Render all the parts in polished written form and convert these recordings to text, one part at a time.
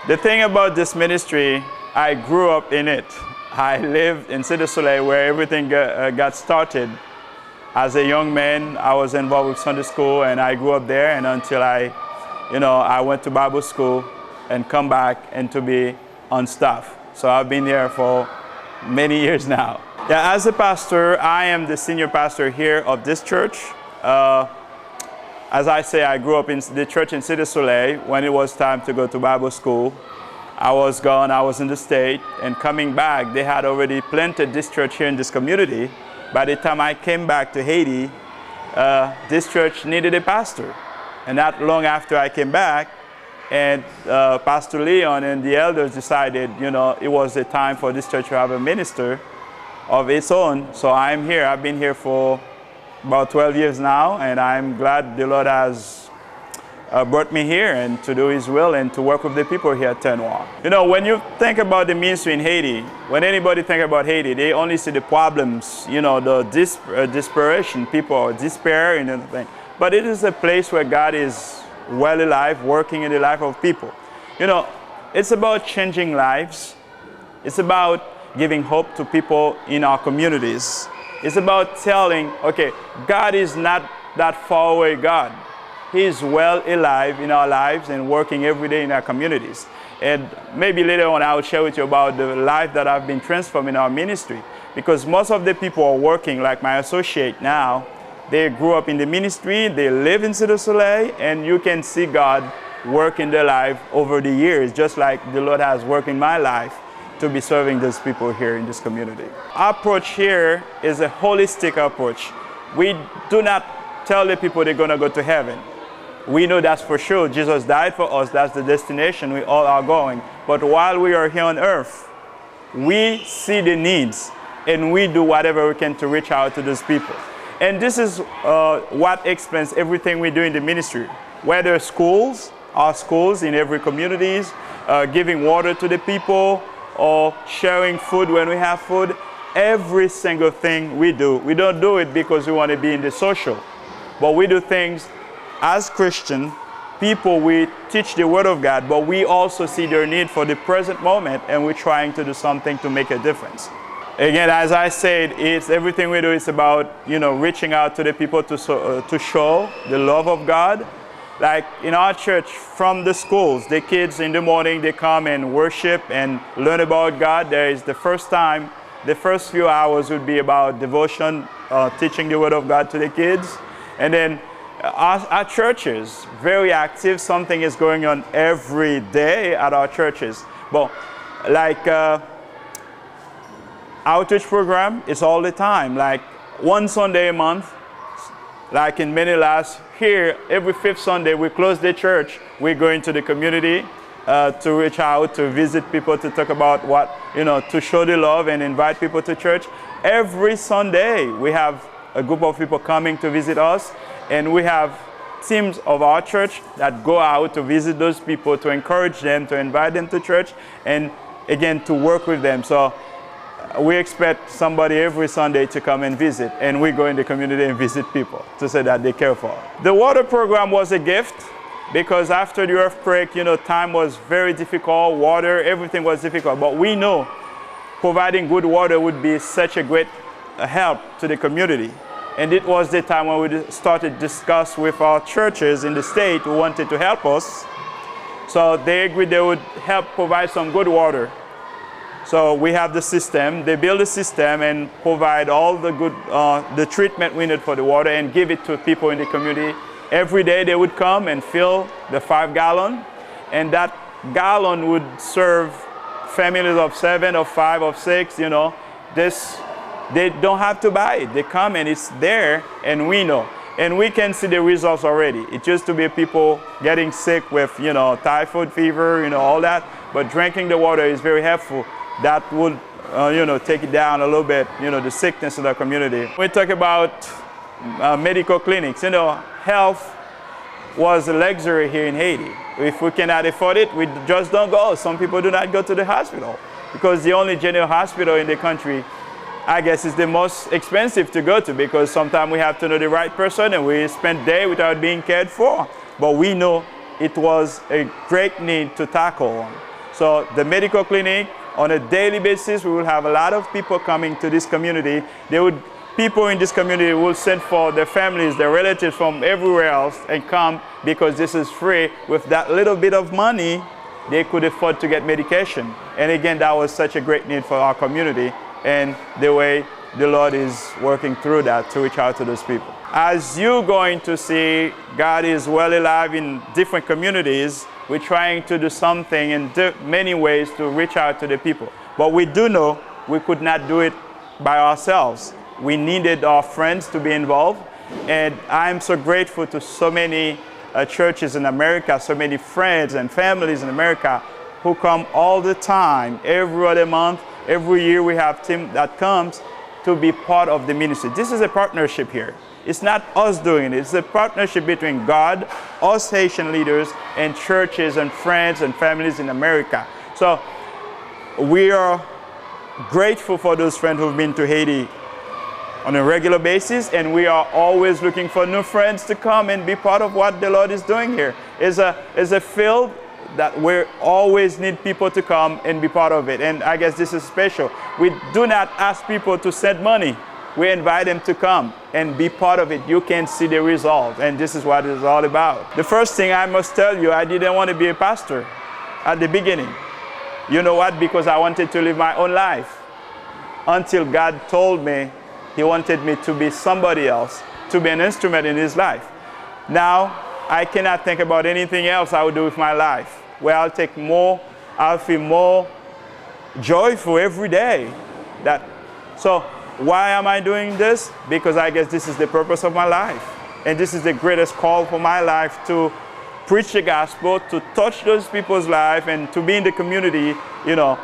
The thing about this ministry, I grew up in it. I lived in Cité Soleil where everything got started. As a young man, I was involved with Sunday school, and I grew up there, and until I went to Bible school and come back and to be on staff. So I've been here for many years now. Yeah, as a pastor, I am the senior pastor here of this church. As I say, I grew up in the church in Cité Soleil. When it was time to go to Bible school, I was gone, I was in the state, and coming back, they had already planted this church here in this community. By the time I came back to Haiti, this church needed a pastor. And not long after I came back, and Pastor Leon and the elders decided, it was the time for this church to have a minister of its own. So I'm here. I've been here for about 12 years now, and I'm glad the Lord has brought me here and to do His will and to work with the people here at Tenoir. When you think about the ministry in Haiti, when anybody think about Haiti, they only see the problems, the desperation, people despair and everything. But it is a place where God is well alive, working in the life of people. It's about changing lives. It's about giving hope to people in our communities. It's about telling, okay, God is not that far away God. He is well alive in our lives and working every day in our communities. And maybe later on I will share with you about the life that I've been transformed in our ministry. Because most of the people are working, like my associate now, they grew up in the ministry, they live in Cité Soleil, and you can see God work in their life over the years, just like the Lord has worked in my life to be serving those people here in this community. Our approach here is a holistic approach. We do not tell the people they're going to go to heaven. We know that's for sure. Jesus died for us. That's the destination we all are going. But while we are here on earth, we see the needs, and we do whatever we can to reach out to those people. And this is what explains everything we do in the ministry. Whether schools, our schools in every communities, giving water to the people, or sharing food when we have food, every single thing we do. We don't do it because we want to be in the social, but we do things as Christian people. We teach the Word of God, but we also see their need for the present moment, and we're trying to do something to make a difference. Again, as I said, it's everything we do is about reaching out to the people to show the love of God. Like in our church, from the schools, the kids in the morning, they come and worship and learn about God. There is the first few hours would be about devotion, teaching the Word of God to the kids. And then our churches, very active. Something is going on every day at our churches. But like outreach program is all the time. Like one Sunday a month, like in Manilas, here, every fifth Sunday, we close the church. We go into the community to reach out, to visit people, to talk about to show the love and invite people to church. Every Sunday, we have a group of people coming to visit us, and we have teams of our church that go out to visit those people, to encourage them, to invite them to church, and again, to work with them. So we expect somebody every Sunday to come and visit, and we go in the community and visit people to say that they care for. The water program was a gift because after the earthquake, time was very difficult, water, everything was difficult. But we know providing good water would be such a great help to the community. And it was the time when we started to discuss with our churches in the state who wanted to help us. So they agreed they would help provide some good water. So we have the system. They build a system and provide all the good, the treatment we need for the water and give it to people in the community. Every day they would come and fill the 5-gallon, and that gallon would serve families of 7, of 5, of 6. They don't have to buy it. They come and it's there, and we know. And we can see the results already. It used to be people getting sick with, typhoid fever, all that. But drinking the water is very helpful. That would, take it down a little bit, the sickness in the community. We talk about medical clinics. Health was a luxury here in Haiti. If we cannot afford it, we just don't go. Some people do not go to the hospital because the only general hospital in the country, I guess, is the most expensive to go to, because sometimes we have to know the right person and we spend day without being cared for. But we know it was a great need to tackle. So the medical clinic, on a daily basis, we will have a lot of people coming to this community. People in this community will send for their families, their relatives from everywhere else and come because this is free. With that little bit of money, they could afford to get medication. And again, that was such a great need for our community, and the way the Lord is working through that to reach out to those people. As you're going to see, God is well alive in different communities. We're trying to do something in many ways to reach out to the people. But we do know we could not do it by ourselves. We needed our friends to be involved. And I'm so grateful to so many churches in America, so many friends and families in America who come all the time, every other month, every year we have a team that comes to be part of the ministry. This is a partnership here. It's not us doing it. It's a partnership between God, us Haitian leaders, and churches and friends and families in America. So we are grateful for those friends who've been to Haiti on a regular basis, and we are always looking for new friends to come and be part of what the Lord is doing here. It's a field that we always need people to come and be part of it. And I guess this is special. We do not ask people to send money. We invite them to come and be part of it. You can see the result, and this is what it's all about. The first thing I must tell you, I didn't want to be a pastor at the beginning. You know what? Because I wanted to live my own life until God told me He wanted me to be somebody else, to be an instrument in His life. Now, I cannot think about anything else I would do with my life, where I'll feel more joyful every day. So why am I doing this? Because I guess this is the purpose of my life. And this is the greatest call for my life, to preach the gospel, to touch those people's lives, and to be in the community. You know,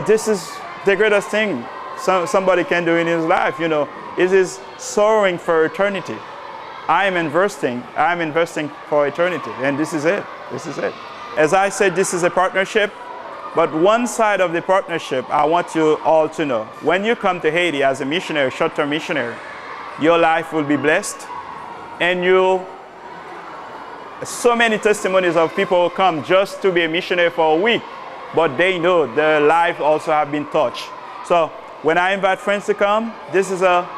this is the greatest thing somebody can do in his life. It is soaring for eternity. I'm investing for eternity, and this is it. As I said, this is a partnership, but one side of the partnership I want you all to know. When you come to Haiti as a missionary, short-term missionary, your life will be blessed, and so many testimonies of people who come just to be a missionary for a week, but they know their life also have been touched. So when I invite friends to come, this is a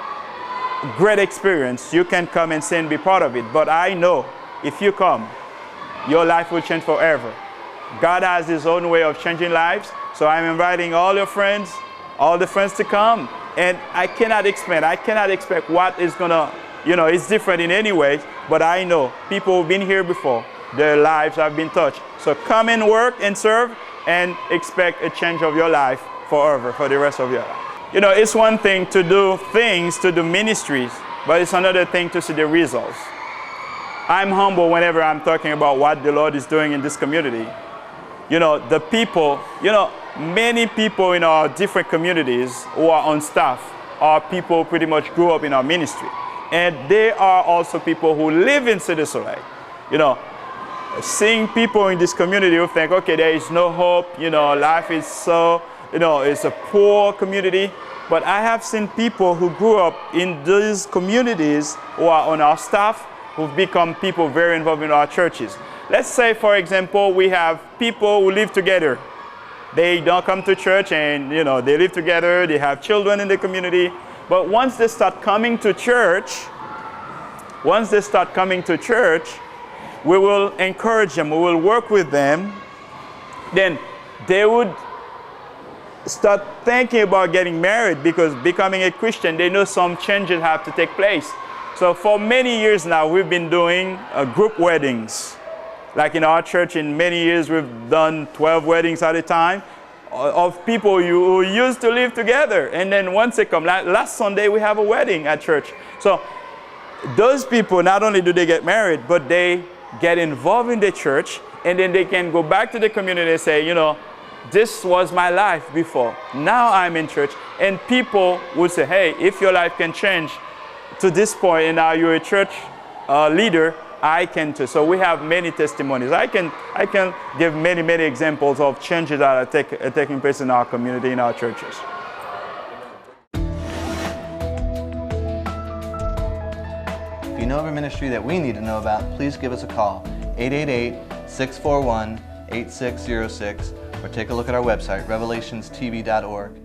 great experience. You can come and say and be part of it. But I know if you come, your life will change forever. God has His own way of changing lives. So I'm inviting all your friends, all the friends to come. And I cannot expect what is gonna, it's different in any way. But I know people who've been here before, their lives have been touched. So come and work and serve and expect a change of your life forever, for the rest of your life. It's one thing to do things, to do ministries, but it's another thing to see the results. I'm humble whenever I'm talking about what the Lord is doing in this community. The people, many people in our different communities who are on staff are people who pretty much grew up in our ministry. And they are also people who live in Cirque du Soleil. Seeing people in this community who think, okay, there is no hope, life is so, it's a poor community. But I have seen people who grew up in these communities who are on our staff, who've become people very involved in our churches. Let's say, for example, we have people who live together. They don't come to church, and they live together, they have children in the community. But once they start coming to church, we will encourage them, we will work with them. Then they would start thinking about getting married, because becoming a Christian, they know some changes have to take place. So for many years now, we've been doing group weddings. Like in our church, in many years, we've done 12 weddings at a time of people who used to live together. And then once they come, last Sunday, we have a wedding at church. So those people, not only do they get married, but they get involved in the church, and then they can go back to the community and say, this was my life before. Now I'm in church. And people would say, hey, if your life can change to this point and now you're a church leader, I can too. So we have many testimonies. I can give many examples of changes that are taking place in our community, in our churches. If you know of a ministry that we need to know about, please give us a call, 888-641-8606, or take a look at our website, revelationstv.org.